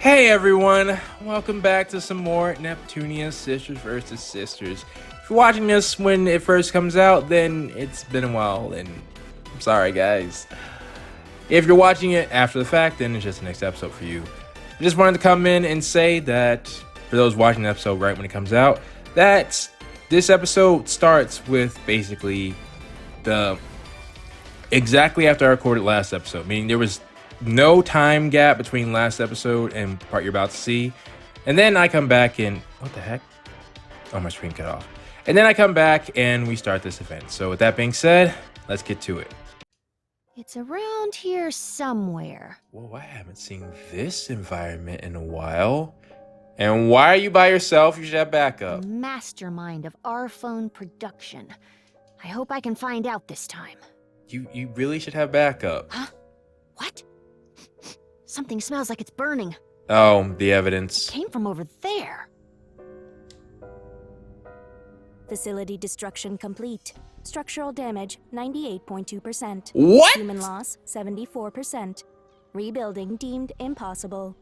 Hey everyone, welcome back to some more Neptunia Sisters vs. Sisters. If you're watching this when it first comes out, then it's been a while, and I'm sorry guys. If you're watching it after the fact, then it's just the next episode for you. I just wanted to come in and say that, for those watching the episode right when it comes out, that this episode starts with basically exactly after I recorded last episode, meaning there was no time gap between last episode and the part you're about to see. And then I come back and what the heck? Oh, my screen cut off. And then I come back and we start this event. So with that being said, let's get to it. It's around here somewhere. Whoa, I haven't seen this environment in a while. And why are you by yourself? You should have backup. The mastermind of our phone production. I hope I can find out this time. You really should have backup. Huh? What? Something smells like it's burning. Oh, the evidence. It came from over there. Facility destruction complete. Structural damage 98.2%. What? Human loss 74%. Rebuilding deemed impossible.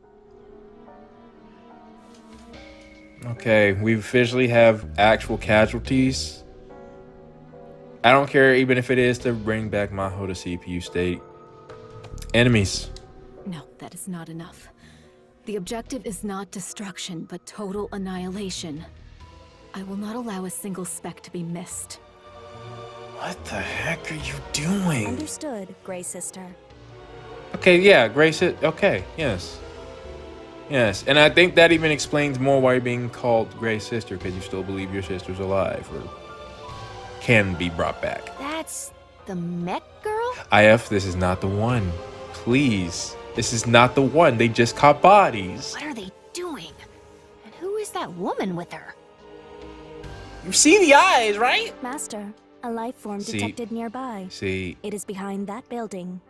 Okay, we officially have actual casualties. I don't care even if it is to bring back Maho to CPU state. Enemies. No, that is not enough. The objective is not destruction, but total annihilation. I will not allow a single speck to be missed. What the heck are you doing? Understood, Grey Sister. Okay, yeah, Grace. Okay, yes. Yes, and I think that even explains more why you're being called Grey Sister, because you still believe your sister's alive or can be brought back. That's the mech girl? IF, this is not the one. Please. This is not the one. They just caught bodies. What are they doing? And who is that woman with her? You see the eyes, right? Master, a life form See- detected nearby. See, It is behind that building.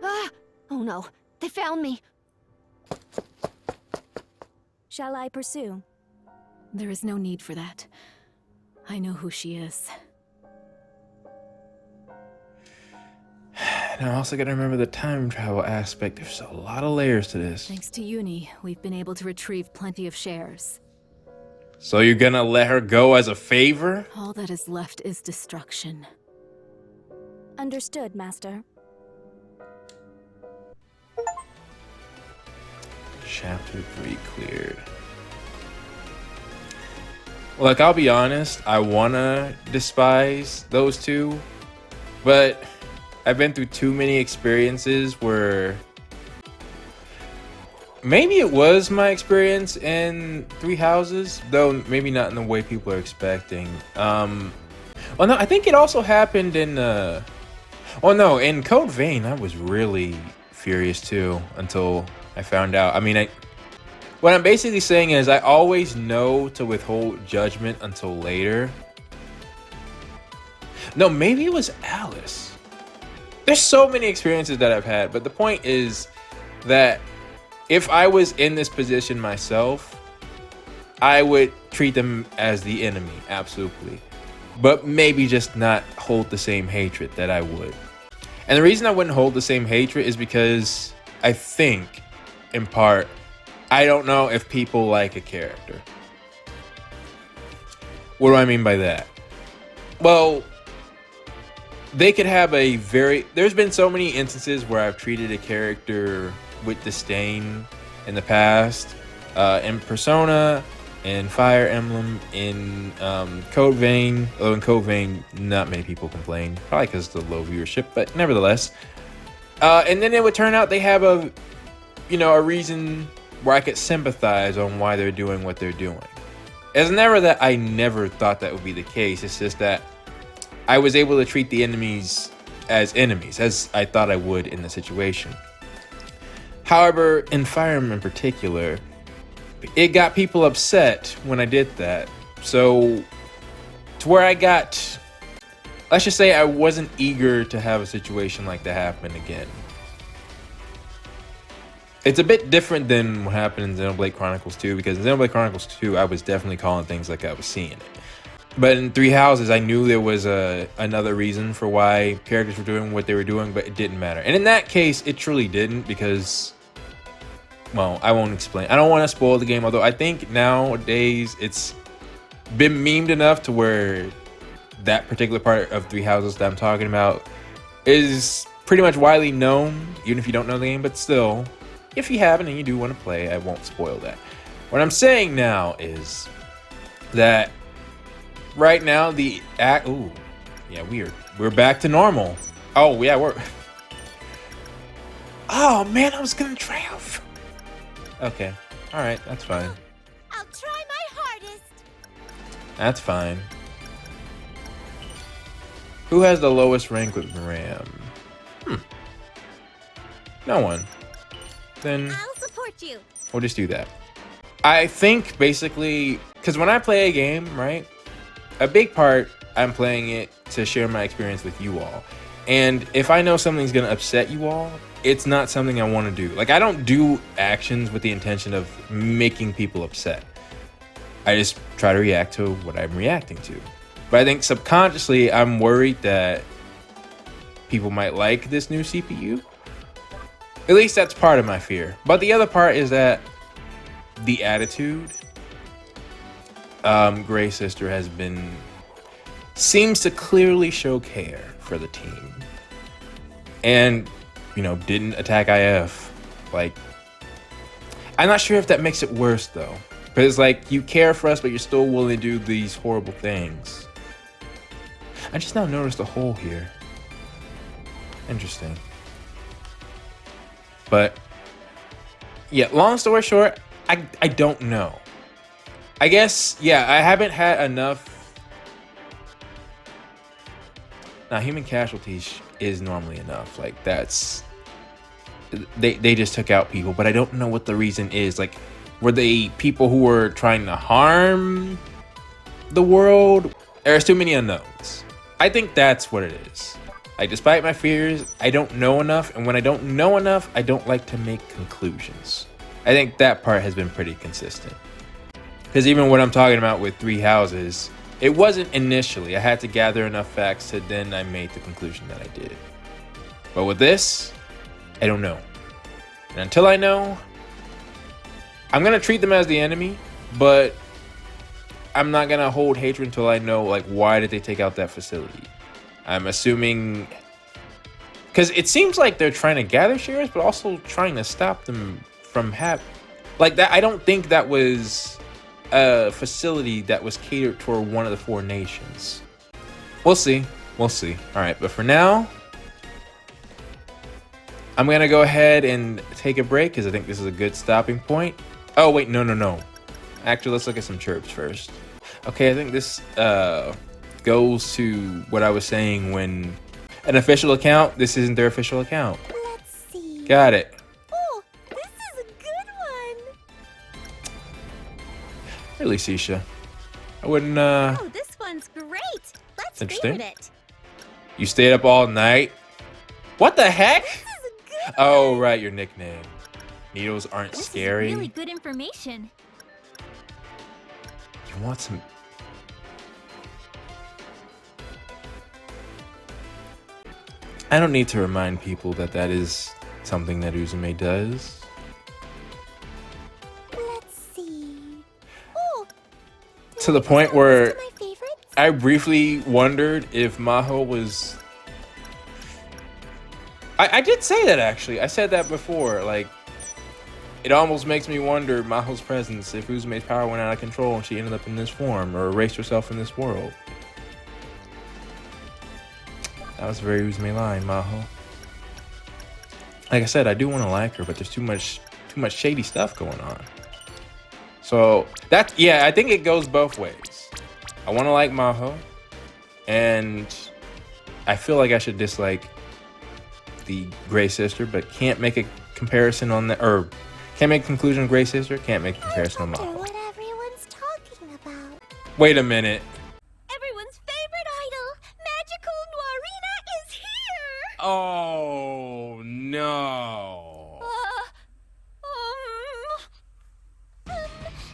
Ah! Oh no, they found me. Shall I pursue? There is no need for that. I know who she is. and I also gotta remember the time travel aspect. There's a lot of layers to this. Thanks to Uni, we've been able to retrieve plenty of shares. So you're gonna let her go as a favor? All that is left is destruction. Understood, Master. Chapter 3 cleared. Look, I'll be honest, I wanna despise those two, but I've been through too many experiences where maybe it was my experience in Three Houses, though maybe not in the way people are expecting. Well, no, I think it also happened in in Code Vein. I was really furious too until I found out. I mean, what I'm basically saying is I always know to withhold judgment until later. No, maybe it was Alice. There's so many experiences that I've had, but the point is that if I was in this position myself, I would treat them as the enemy, absolutely. But maybe just not hold the same hatred that I would. And the reason I wouldn't hold the same hatred is because I think, in part, I don't know if people like a character. What do I mean by that? Well, they could have there's been so many instances where I've treated a character with disdain in the past. In Persona, in Fire Emblem, in Code Vein. Although in Code Vein, not many people complain. Probably because of the low viewership, but nevertheless. And then it would turn out they have a reason where I could sympathize on why they're doing what they're doing. It's never that I never thought that would be the case. It's just that I was able to treat the enemies, as I thought I would in the situation. However, in Fire Emblem in particular, it got people upset when I did that. So, to where let's just say I wasn't eager to have a situation like that happen again. It's a bit different than what happened in Xenoblade Chronicles 2, because in Xenoblade Chronicles 2, I was definitely calling things like I was seeing it. But in Three Houses, I knew there was another reason for why characters were doing what they were doing, but it didn't matter. And in that case, it truly didn't, because well, I won't explain. I don't want to spoil the game, although I think nowadays it's been memed enough to where that particular part of Three Houses that I'm talking about is pretty much widely known, even if you don't know the game. But still, if you haven't and you do want to play, I won't spoil that. What I'm saying now is that right now the act. Ooh, yeah, we're back to normal. Oh yeah, we're. Oh man, I was gonna triumph. Okay, all right, that's fine. I'll try my hardest. That's fine. Who has the lowest rank with RAM? No one. Then I'll support you. we'll just do that. I think basically, because when I play a game, right, a big part, I'm playing it to share my experience with you all. And if I know something's going to upset you all, it's not something I want to do. Like, I don't do actions with the intention of making people upset. I just try to react to what I'm reacting to. But I think subconsciously, I'm worried that people might like this new CPU. At least that's part of my fear. But the other part is that the attitude Grey Sister seems to clearly show care for the team. And, you know, didn't attack IF. Like, I'm not sure if that makes it worse, though. But it's like, you care for us, but you're still willing to do these horrible things. I just now noticed a hole here. Interesting. But, yeah, long story short, I don't know. I guess, yeah, I haven't had enough. Now, human casualties is normally enough. Like, that's... They just took out people, but I don't know what the reason is. Like, were they people who were trying to harm the world? There's too many unknowns. I think that's what it is. Like, despite my fears, I don't know enough. And when I don't know enough, I don't like to make conclusions. I think that part has been pretty consistent. Because even what I'm talking about with Three Houses, it wasn't initially. I had to gather enough facts to then I made the conclusion that I did. But with this, I don't know. And until I know, I'm going to treat them as the enemy, but I'm not going to hold hatred until I know, like, why did they take out that facility? I'm assuming... Because it seems like they're trying to gather shares, but also trying to stop them from having... Like, that. I don't think that was a facility that was catered toward one of the four nations. We'll see. We'll see. All right, but for now, I'm going to go ahead and take a break because I think this is a good stopping point. Oh, wait, no. Actually, let's look at some chirps first. Okay, I think this goes to what I was saying when an official account, this isn't their official account. Let's see. Got it. Oh, this is a good one. Really, Sisha. I wouldn't, Oh, this one's great. Let's interesting. favorite it. You stayed up all night? What the heck? This is a good Oh, right, your nickname. Needles aren't This scary. is really good information. You want some... I don't need to remind people that that is something that Uzume does. Let's see. Oh, To the point where my favorites? I briefly wondered if Maho was... I did say that, actually. I said that before. Like, it almost makes me wonder Maho's presence if Uzume's power went out of control and she ended up in this form or erased herself in this world. That was a very Uzume line, Maho. Like I said, I do want to like her, but there's too much shady stuff going on. So that, yeah, I think it goes both ways. I want to like Maho, and I feel like I should dislike the Grey Sister, but can't make a comparison on the, or can't make a conclusion on Grey Sister, can't make a comparison on wonder Maho. what everyone's talking about. Wait a minute. Everyone's favorite idol, Magical Noirina, is here! Oh no.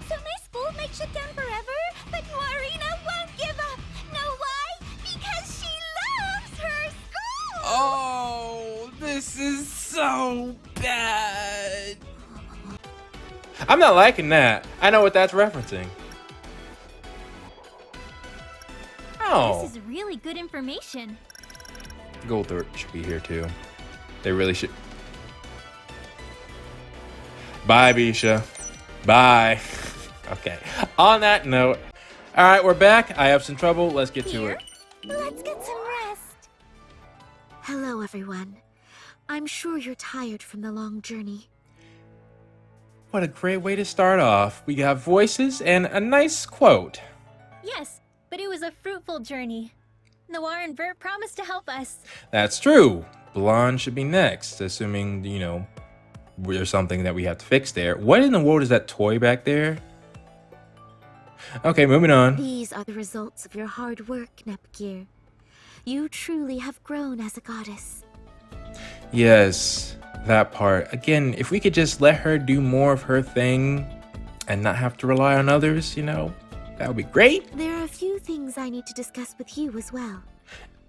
So my school might shut down forever, but Noirina won't give up. Know why? Because she loves her school! Oh, this is so bad. I'm not liking that. I know what that's referencing. Oh. This is really good information. Goldthorpe should be here too. They really should. Bye, Bisha. Bye. Okay. On that note, all right, we're back. I have some trouble. Let's get to it. Let's get some rest. Hello, everyone. I'm sure you're tired from the long journey. What a great way to start off. We got voices and a nice quote. Yes, but it was a fruitful journey. Noir and Bert promised to help us. That's true. Blonde should be next, assuming, you know, there's something that we have to fix there. What in the world is that toy back there? Okay, moving on. These are the results of your hard work, Nepgear. You truly have grown as a goddess. Yes, that part. Again, if we could just let her do more of her thing and not have to rely on others, you know, that would be great. There are a few things I need to discuss with you as well.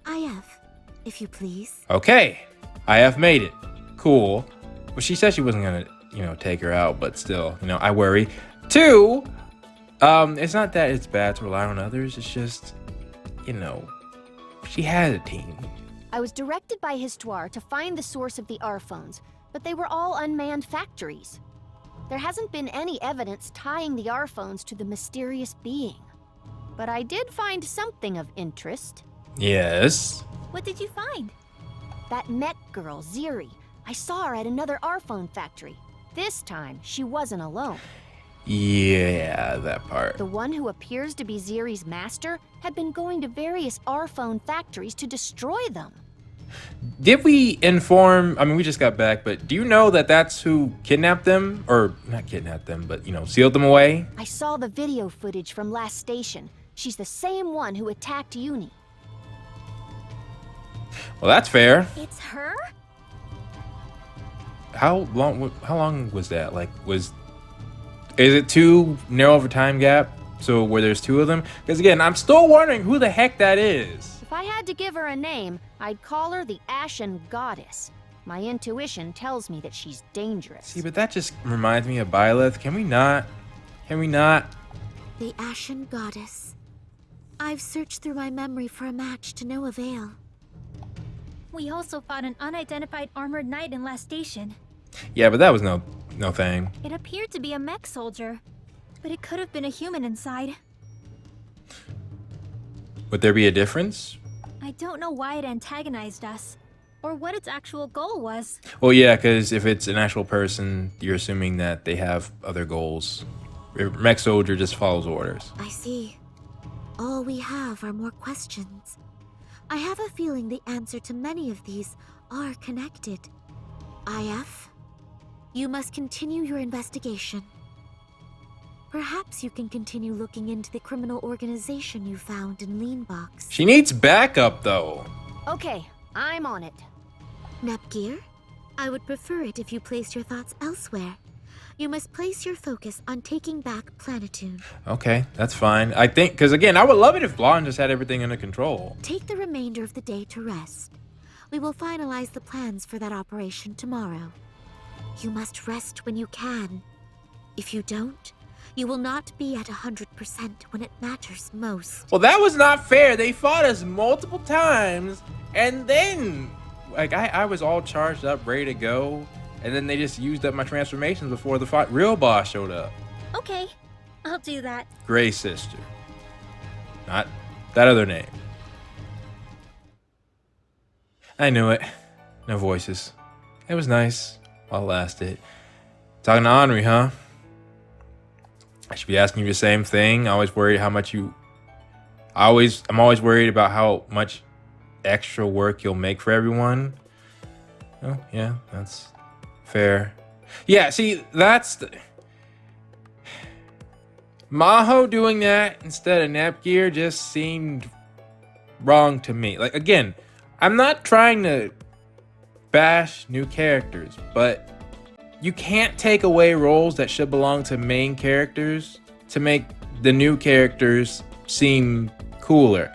IF, if you please. Okay, I have made it. Cool. Well, she said she wasn't gonna, you know, take her out, but still, you know, I worry. 2, it's not that it's bad to rely on others. It's just, you know, she had a team. I was directed by Histoire to find the source of the R-phones, but they were all unmanned factories. There hasn't been any evidence tying the R-phones to the mysterious being. But I did find something of interest. Yes. What did you find? That mech girl, Ziri. I saw her at another R-phone factory. This time, she wasn't alone. Yeah, that part. The one who appears to be Ziri's master had been going to various R-phone factories to destroy them. Did we inform, I mean, we just got back, but do you know that that's who kidnapped them? Or not kidnapped them, but, you know, sealed them away? I saw the video footage from last station. She's the same one who attacked Uni. Well, that's fair. It's her? How long was that? Like, is it too narrow of a time gap? So where there's 2 of them? Because again, I'm still wondering who the heck that is. If I had to give her a name, I'd call her the Ashen Goddess. My intuition tells me that she's dangerous. See, but that just reminds me of Byleth. Can we not? Can we not? The Ashen Goddess. I've searched through my memory for a match to no avail. We also fought an unidentified armored knight in last station. Yeah, but that was no thing. It appeared to be a mech soldier, but it could have been a human inside. Would there be a difference? I don't know why it antagonized us, or what its actual goal was. Well, yeah, because if it's an actual person, you're assuming that they have other goals. A mech soldier just follows orders. I see. All we have are more questions. I have a feeling the answer to many of these are connected. IF, you must continue your investigation. Perhaps you can continue looking into the criminal organization you found in Leanbox. She needs backup, though. Okay, I'm on it. Nepgear, I would prefer it if you placed your thoughts elsewhere. You must place your focus on taking back Planetoon. Okay, that's fine. I think, because again, I would love it if Blonde just had everything under control. Take the remainder of the day to rest. We will finalize the plans for that operation tomorrow. You must rest when you can. If you don't, you will not be at 100% when it matters most. Well, that was not fair. They fought us multiple times, and then, like, I was all charged up, ready to go, and then they just used up my transformations before the real boss showed up. Okay, I'll do that. Gray Sister. Not that other name. I knew it. No voices. It was nice while it lasted. Talking to Henri, huh? I should be asking you the same thing. I'm always worried about how much extra work you'll make for everyone. Oh, yeah, that's fair. Yeah, see, that's the... Maho doing that instead of Nepgear just seemed wrong to me. Like, again, I'm not trying to bash new characters, but you can't take away roles that should belong to main characters to make the new characters seem cooler.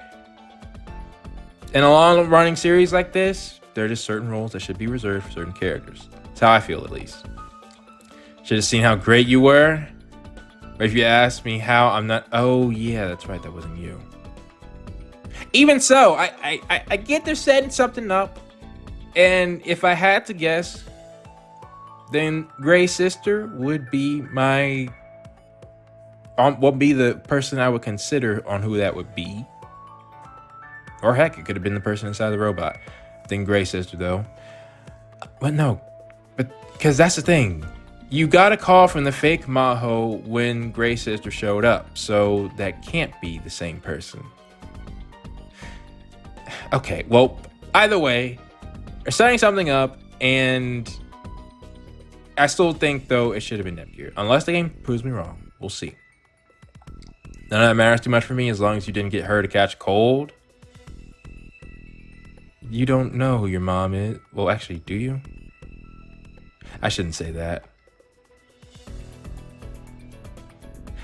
In a long-running series like this, there are just certain roles that should be reserved for certain characters. That's how I feel, at least. Should have seen how great you were. But if you ask me how, I'm not. Oh yeah, that's right. That wasn't you. Even so, I get they're setting something up, and if I had to guess, then Gray's sister would be my. Would be the person I would consider on who that would be. Or heck, it could have been the person inside the robot. I think Gray's sister though. But no, because that's the thing. You got a call from the fake Maho when Gray's sister showed up, so that can't be the same person. Okay, well, either way, they're setting something up, and I still think, though, it should have been Neptunia. Unless the game proves me wrong. We'll see. None of that matters too much for me, as long as you didn't get her to catch a cold. You don't know who your mom is. Well, actually, do you? I shouldn't say that.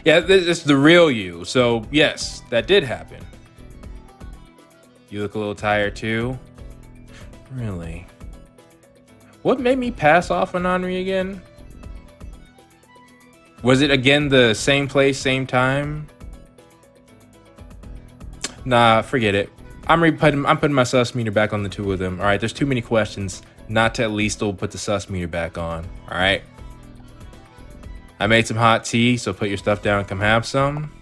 Yeah, this is the real you. So, yes, that did happen. You look a little tired, too? Really? What made me pass off on Henri again? Was it again the same place, same time? Nah, forget it. I'm putting my sus meter back on the two of them. All right, there's too many questions not to at least put the sus meter back on. All right. I made some hot tea, so put your stuff down and come have some.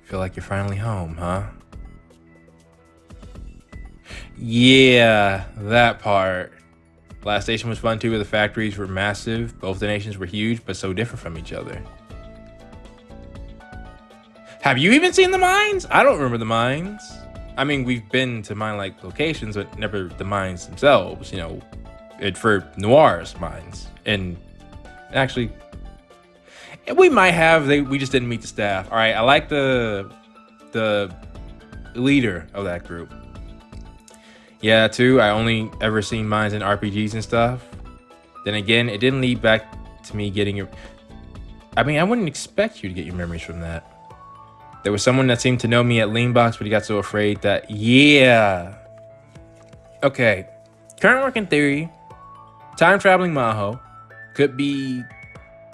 Feel like you're finally home, huh? Yeah, that part. Last station was fun too, where the factories were massive. Both the nations were huge, but so different from each other. Have you even seen the mines? I don't remember the mines. I mean, we've been to mine-like locations, but never the mines themselves, you know, for Noir's mines. And actually, we might have, we just didn't meet the staff. All right, I like the leader of that group. Yeah, too, I only ever seen mines in RPGs and stuff. Then again, it didn't lead back to me getting your... I mean, I wouldn't expect you to get your memories from that. There was someone that seemed to know me at Leanbox, but he got so afraid that... Yeah. Okay. Current working theory. Time-traveling Maho. Could be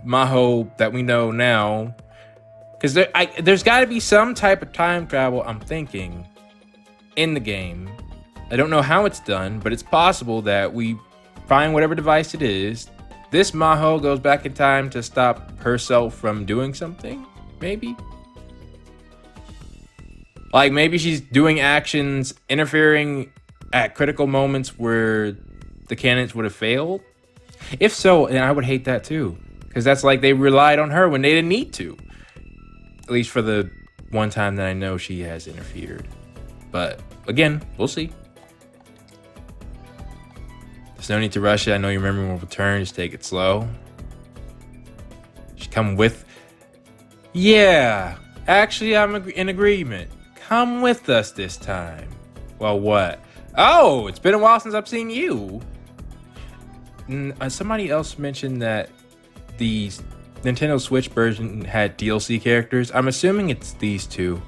Maho that we know now. Because there's got to be some type of time travel, I'm thinking, in the game. I don't know how it's done, but it's possible that we find whatever device it is. This Maho goes back in time to stop herself from doing something, maybe? Like, maybe she's doing actions, interfering at critical moments where the cannons would have failed. If so, then I would hate that too. Because that's like they relied on her when they didn't need to. At least for the one time that I know she has interfered. But, again, we'll see. There's no need to rush it. I know your memory will return. Just take it slow. Just come with... Yeah. Actually, I'm in agreement. Come with us this time. Well, what? Oh, it's been a while since I've seen you. Somebody else mentioned that the Nintendo Switch version had DLC characters. I'm assuming it's these two.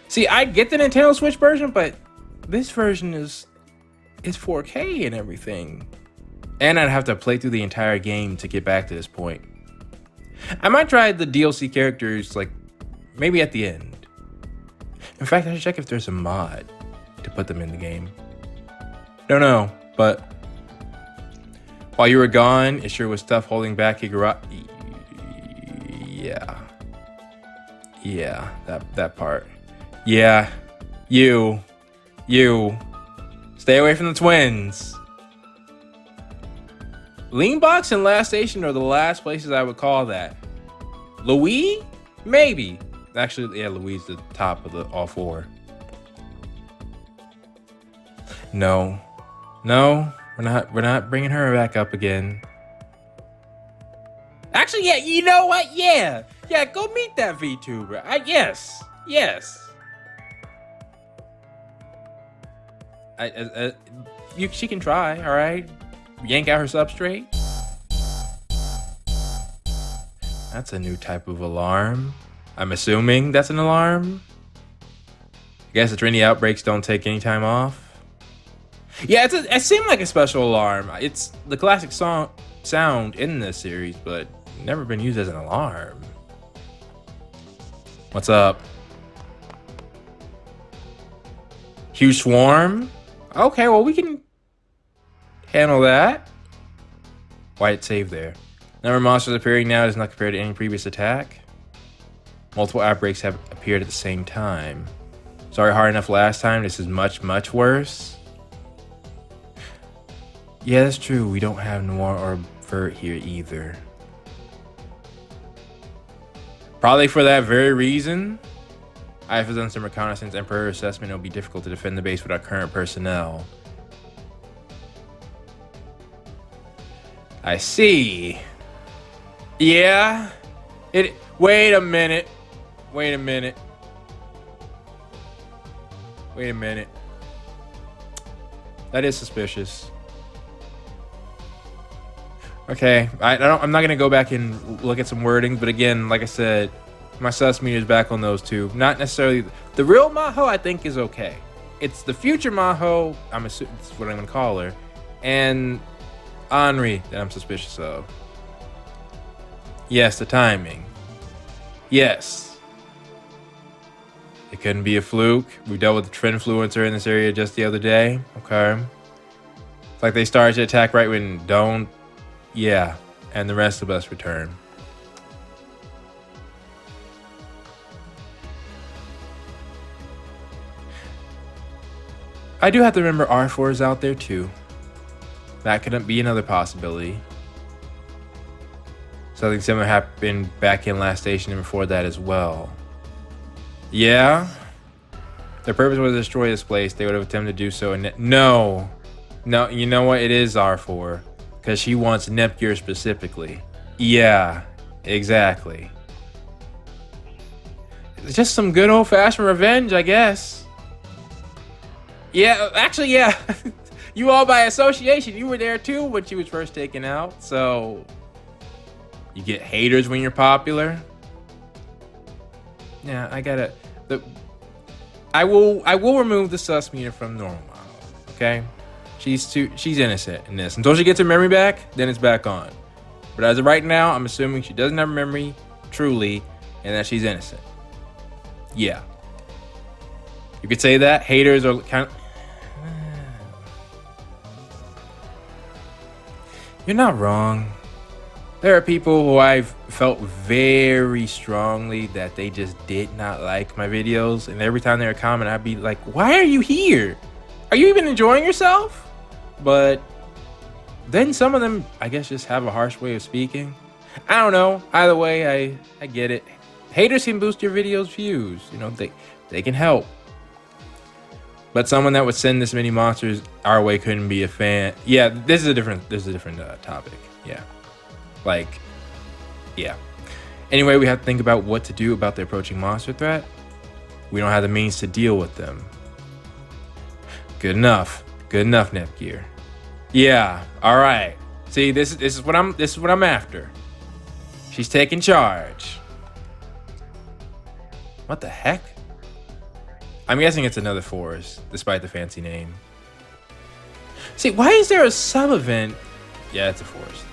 See, I get the Nintendo Switch version, but this version is 4K and everything. And I'd have to play through the entire game to get back to this point. I might try the DLC characters, like, maybe at the end. In fact, I should check if there's a mod to put them in the game. Don't know, but while you were gone, it sure was tough holding back Higurashi. Yeah, that part. Yeah, you. Stay away from the twins. Leanbox and Last Station are the last places I would call that. Louis? Maybe. Actually, yeah, Louis is the top of the all four. No, we're not bringing her back up again. Actually, yeah, you know what? Yeah, go meet that VTuber. Yes. She can try. All right, yank out her substrate. That's a new type of alarm. I'm assuming that's an alarm. I guess the Trinity outbreaks don't take any time off. Yeah, it seemed like a special alarm. It's the classic sound in this series, but never been used as an alarm. What's up? Huge swarm? Okay, well, we can handle that. Why it save there? Number of monsters appearing now does not compare to any previous attack. Multiple outbreaks have appeared at the same time. Sorry, hard enough last time. This is much, much worse. Yeah, that's true. We don't have Noir or Vert here either. Probably for that very reason. I have done some reconnaissance and per assessment, it'll be difficult to defend the base with our current personnel. I see. Yeah. Wait a minute. Wait a minute. Wait a minute. That is suspicious. Okay, I'm not gonna go back and look at some wording, but again, like I said, my sus meter is back on those two. Not necessarily the real Maho. I think is okay. It's the future Maho. I'm assuming that's what I'm gonna call her, and Henri that I'm suspicious of. Yes, the timing. Yes. It couldn't be a fluke. We dealt with the Trendfluencer in this area just the other day. Okay. It's like they started to attack right when Don't. Yeah, and the rest of us return. I do have to remember R4 is out there too. That couldn't be another possibility. Something similar happened back in last station and before that as well. Yeah? Their purpose was to destroy this place. They would have attempted to do so. And no, you know what? It is R4. Because she wants Neptunia specifically. Yeah, exactly. It's just some good old-fashioned revenge, I guess. Yeah, actually, yeah. You all by association. You were there too when she was first taken out. So, you get haters when you're popular. Yeah, I will remove the sus meter from normal model. Okay? She's innocent in this. Until she gets her memory back, then it's back on. But as of right now, I'm assuming she doesn't have a memory, truly, and that she's innocent. Yeah. You could say that. Haters are kind of... You're not wrong. There are people who I've felt very strongly that they just did not like my videos. And every time they would comment, I'd be like, why are you here? Are you even enjoying yourself? But then some of them, I guess, just have a harsh way of speaking. I don't know. Either way, I get it. Haters can boost your videos' views. You know, they can help. But someone that would send this many monsters our way couldn't be a fan. Yeah, this is a different topic. Yeah. Like, yeah. Anyway, we have to think about what to do about the approaching monster threat. We don't have the means to deal with them. Good enough. Good enough, Nepgear. Yeah, all right. See, this is what I'm after. She's taking charge. What the heck? I'm guessing it's another forest, despite the fancy name. See, why is there a sub-event? Yeah, it's a forest.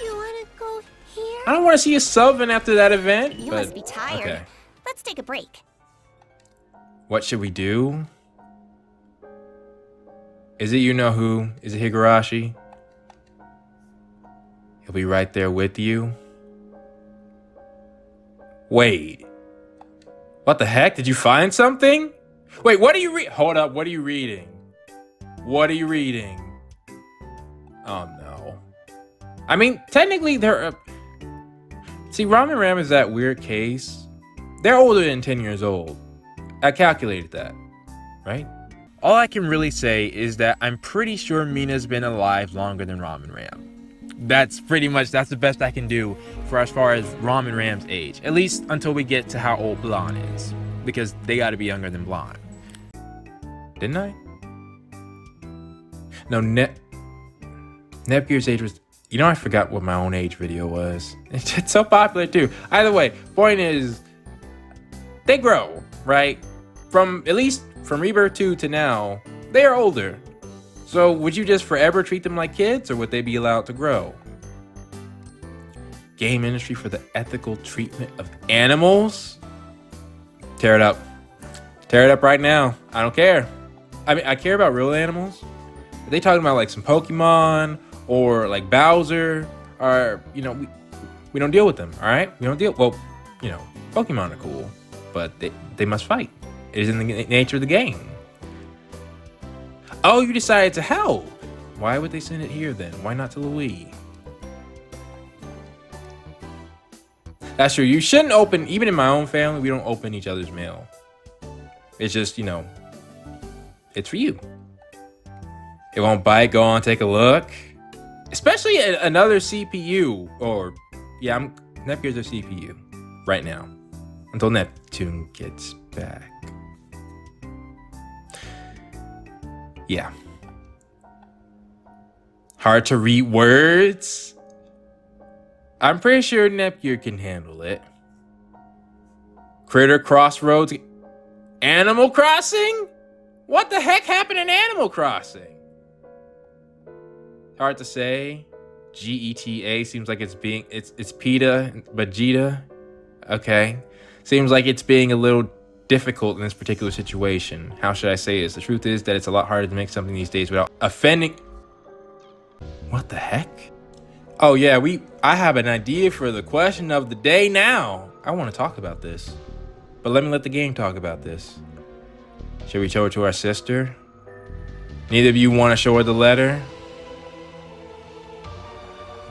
You wanna go here? I don't want to see a sub-event after that event. You but, must be tired. Okay. Let's take a break. What should we do? Is it you know who? Is it Higurashi? He'll be right there with you. Wait. What the heck? Did you find something? Wait, what are you reading? Hold up, what are you reading? What are you reading? Oh no. I mean, technically they're... See, Ramen Ram is that weird case. They're older than 10 years old. I calculated that, right? All I can really say is that I'm pretty sure Mina's been alive longer than Ramen Ram. That's the best I can do for as far as Ramen Ram's age. At least until we get to how old Blonde is. Because they gotta be younger than Blonde. Didn't I? No, Nepgear's age was... You know, I forgot what my own age video was. It's so popular too. Either way, point is... They grow, right? At least from Rebirth 2 to now, they are older. So would you just forever treat them like kids, or would they be allowed to grow? Game industry for the ethical treatment of animals? Tear it up. Tear it up right now. I don't care. I mean, I care about real animals. Are they talking about like some Pokemon or like Bowser? Or, you know, we don't deal with them, all right? We don't deal. Well, you know, Pokemon are cool, but they must fight. It is in the nature of the game. Oh, you decided to help. Why would they send it here then? Why not to Louis? That's true. You shouldn't open, even in my own family, we don't open each other's mail. It's just, you know, it's for you. It won't bite. Go on, take a look. Especially another CPU, or yeah, Nepgear's a CPU right now until Neptune gets back. Yeah. Hard to read words. I'm pretty sure Nepgear can handle it. Critter Crossroads. Animal Crossing? What the heck happened in Animal Crossing? Hard to say. GETA seems like it's PETA, Vegeta. Okay. Seems like it's being a little difficult in this particular situation. How should I say this? The truth is that it's a lot harder to make something these days without offending. What the heck? Oh yeah, I have an idea for the question of the day now. I want to talk about this. But let me let the game talk about this. Should we show it to our sister? Neither of you want to show her the letter?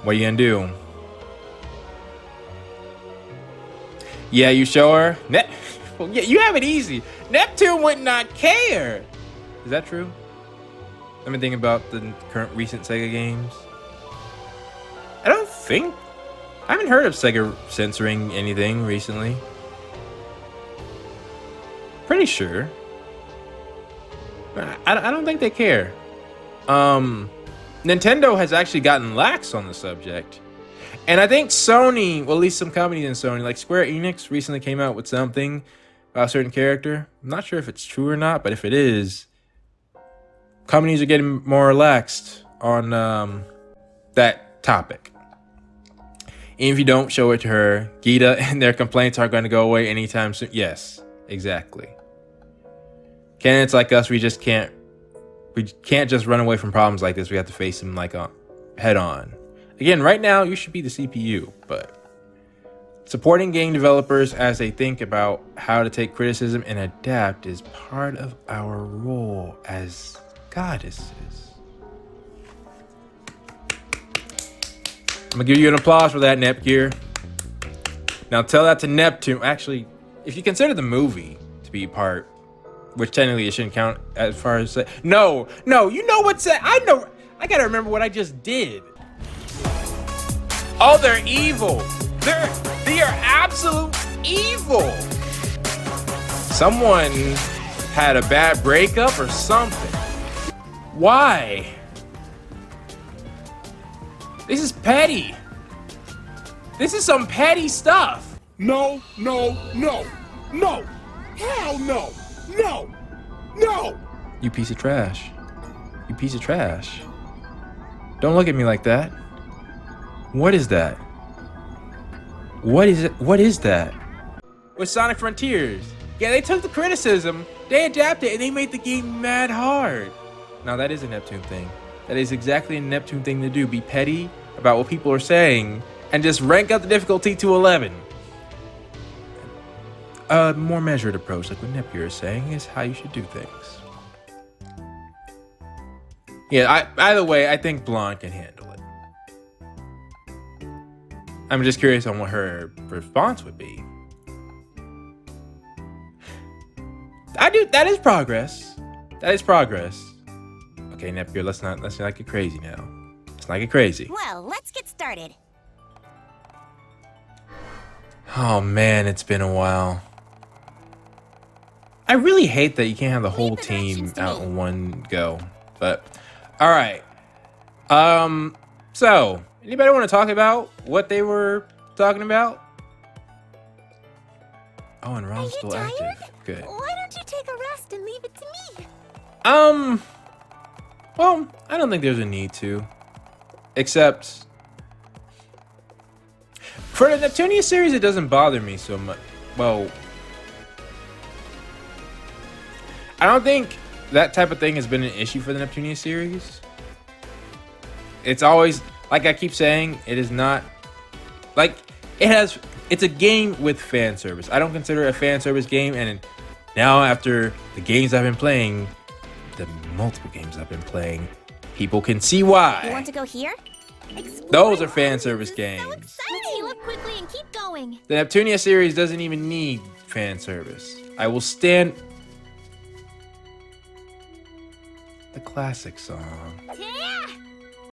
What are you gonna do? Yeah, you show her? Well, yeah, you have it easy. Neptune would not care. Is that true? I've been thinking about the current recent Sega games. I haven't heard of Sega censoring anything recently. Pretty sure. I don't think they care. Nintendo has actually gotten lax on the subject. And I think Sony, well, at least some companies in Sony, like Square Enix, recently came out with something about a certain character. I'm not sure if it's true or not, but if it is, companies are getting more relaxed on that topic. And if you don't show it to her, Gita and their complaints aren't going to go away anytime soon. Yes, exactly. Candidates like us, we can't just run away from problems like this. We have to face them like head on. Again, right now, you should be the CPU, but supporting game developers as they think about how to take criticism and adapt is part of our role as goddesses. I'm gonna give you an applause for that, Nepgear. Now tell that to Neptune. Actually, if you consider the movie to be part, which technically it shouldn't count as far as no, you know what's that? I know. I gotta remember what I just did. Oh, they're evil. They are absolute evil. Someone had a bad breakup or something. Why? This is petty. This is some petty stuff. No. Hell no. No. You piece of trash. You piece of trash. Don't look at me like that. What is that? What is it? What is that? With Sonic Frontiers. Yeah, they took the criticism, they adapted, and they made the game mad hard. Now that is a Neptune thing. That is exactly a Neptune thing to do. Be petty about what people are saying and just rank up the difficulty to 11. A more measured approach, like what Nepgear is saying, is how you should do things. Yeah, either way, I think Blonde can handle it. I'm just curious on what her response would be. That is progress. That is progress. Okay, Nepgear, let's not get crazy now. Let's not get crazy. Well, let's get started. Oh man, it's been a while. I really hate that you can't have the whole team out in one go. But all right. So anybody want to talk about what they were talking about? Oh, and Ron's still active. Good. Why don't you take a rest and leave it to me? Well, I don't think there's a need to. Except for the Neptunia series, it doesn't bother me so much. Well, I don't think that type of thing has been an issue for the Neptunia series. It's always, like I keep saying, it is not like it's a game with fan service. I don't consider it a fan service game, and now after the games I've been playing, the multiple games I've been playing, people can see why. You want to go here? Those are fan service games. Let's heal up quickly and keep going. The Neptunia series doesn't even need fan service. I will stand the classic song. Take